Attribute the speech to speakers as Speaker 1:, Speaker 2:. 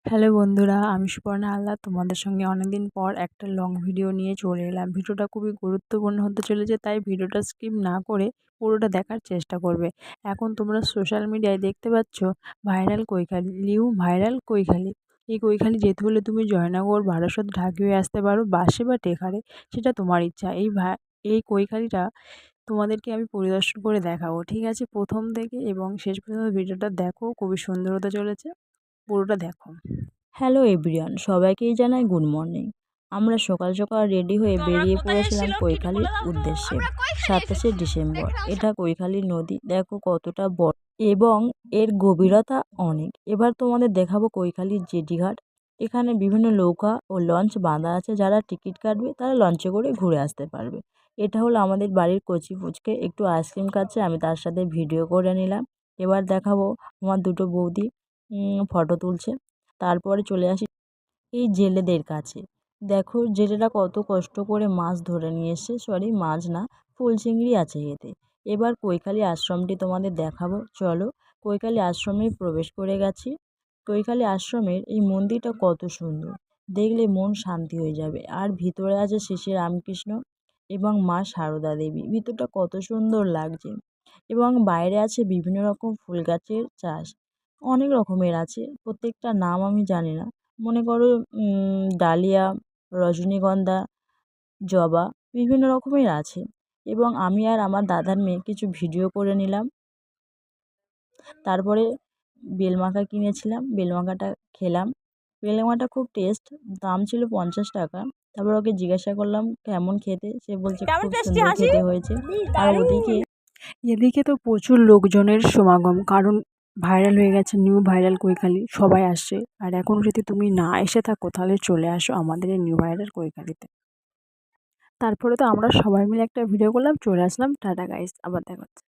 Speaker 1: Hello বন্ধুরা, আমি সুপর্ণা হালদার তোমাদের সঙ্গে অনেকদিন পর একটা লং ভিডিও নিয়ে চলে এলাম। ভিডিওটা খুবই গুরুত্বপূর্ণ হতে চলেছে, তাই ভিডিওটা স্কিপ না করে পুরোটা দেখার চেষ্টা করবে। এখন তোমরা সোশ্যাল মিডিয়ায় দেখতে পাচ্ছ viral Kaikhali, new viral Kaikhali. এই কৈখালি যেতে হলে তুমি জয়নগর, বারাসত, ঢাকি হয়ে আসতে পারো, বাসে বা ট্রেকারে, সেটা তোমার ইচ্ছা। এই কৈখালিটা তোমাদেরকে আমি পরিদর্শন করে দেখাবো, ঠিক আছে? প্রথম থেকে এবং শেষ পর্যন্ত ভিডিওটা দেখো, খুবই সুন্দর হতে চলেছে, পুরোটা দেখো।
Speaker 2: হ্যালো এভরিওয়ান, সবাইকেই জানাই গুড মর্নিং। আমরা সকাল সকাল রেডি হয়ে বেরিয়ে পড়েছিলাম কৈখালির উদ্দেশ্যে। 27শে ডিসেম্বর। এটা কৈখালি নদী, দেখো কতটা বড় এবং এর গভীরতা অনেক। এবার তোমাদের দেখাবো কৈখালির জেটিঘাট। এখানে বিভিন্ন নৌকা ও লঞ্চ বাঁধা আছে, যারা টিকিট কাটবে তারা লঞ্চে করে ঘুরে আসতে পারবে। এটা হলো আমাদের বাড়ির কচি ফুচকে একটু আইসক্রিম খাচ্ছে, আমি তার সাথে ভিডিও করে নিলাম। এবার দেখাবো আমার দুটো বৌদি ফটো তুলছে। তারপরে চলে আসি এই জেলেদের কাছে। দেখো জেলেরা কত কষ্ট করে মাছ ধরে নিয়ে এসছে, সরি মাছ না, ফুল চিংড়ি আছে এতে। এবার কৈখালি আশ্রমটি তোমাদের দেখাবো, চলো। কৈখালি আশ্রমে প্রবেশ করে গেছি। কৈখালি আশ্রমের এই মন্দিরটা কত সুন্দর, দেখলে মন শান্তি হয়ে যাবে। আর ভিতরে আছে শ্রী শ্রী রামকৃষ্ণ এবং মা সারদা দেবী। ভিতরটা কত সুন্দর লাগছে এবং বাইরে আছে বিভিন্ন রকম ফুল গাছের চাষ। অনেক রকমের আছে, প্রত্যেকটা নাম আমি জানি না। মনে করো ডালিয়া, রজনীগন্ধা, জবা, বিভিন্ন রকমের আছে। এবং আমি আর আমার দাদার মেয়ে কিছু ভিডিও করে নিলাম। তারপরে বেলমাখা কিনেছিলাম, বেলমাখাটা খেলাম। বেলমাখাটা খুব টেস্ট, দাম ছিল 50 টাকা। তারপর ওকে জিজ্ঞাসা করলাম কেমন খেতে, সে বলছে খুব সুন্দর খেতে হয়েছে। আর
Speaker 1: এদিকে তো প্রচুর লোকজনের সমাগম, কারণ ভাইরাল হয়ে গেছে নিউ ভাইরাল কৈখালি, সবাই আসছে। আর এখন যদি তুমি না এসে থাকো তাহলে চলে আসো আমাদের এই নিউ ভাইরাল কৈখালিতে। তারপরে তো আমরা সবাই মিলে একটা ভিডিও করলাম, চলে আসলাম। টাটা গাইস, আবার দেখা হচ্ছে।